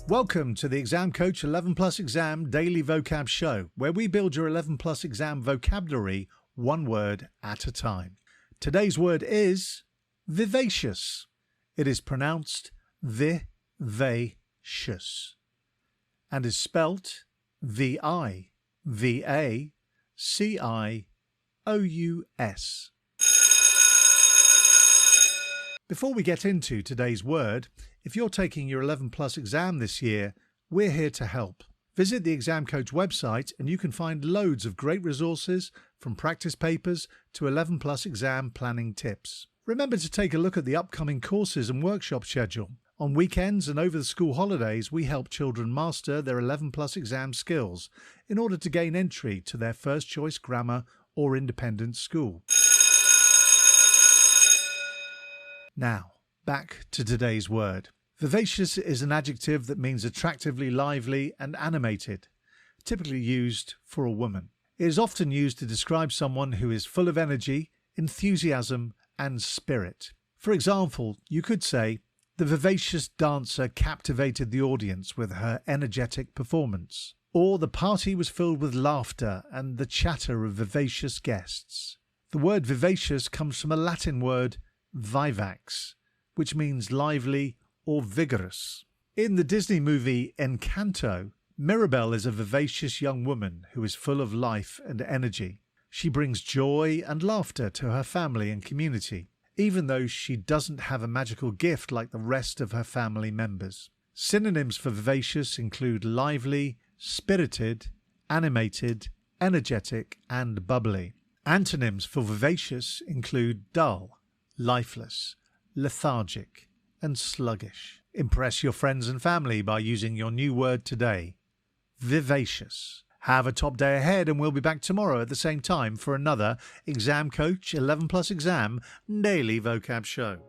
Welcome to the Exam Coach 11 Plus Exam Daily Vocab Show, where we build your 11 Plus Exam vocabulary one word at a time. Today's word is vivacious. It is pronounced vivacious and is spelt V-I-V-A-C-I-O-U-S. Before we get into today's word, if you're taking your 11 Plus exam this year, we're here to help. Visit the Exam Coach website and you can find loads of great resources from practice papers to 11 Plus exam planning tips. Remember to take a look at the upcoming courses and workshop schedule. On weekends and over the school holidays, we help children master their 11 Plus exam skills in order to gain entry to their first choice grammar or independent school. Now, back to today's word. Vivacious is an adjective that means attractively lively and animated, typically used for a woman. It is often used to describe someone who is full of energy, enthusiasm, and spirit. For example, you could say, the vivacious dancer captivated the audience with her energetic performance. Or the party was filled with laughter and the chatter of vivacious guests. The word vivacious comes from a Latin word vivax, which means lively or vigorous. In the Disney movie Encanto, Mirabelle is a vivacious young woman who is full of life and energy. She brings joy and laughter to her family and community, even though she doesn't have a magical gift like the rest of her family members. Synonyms for vivacious include lively, spirited, animated, energetic, and bubbly. Antonyms for vivacious include dull, lifeless, lethargic, and sluggish. Impress your friends and family by using your new word today, vivacious. Have a top day ahead, and we'll be back tomorrow at the same time for another Exam Coach 11 Plus Exam Daily Vocab Show.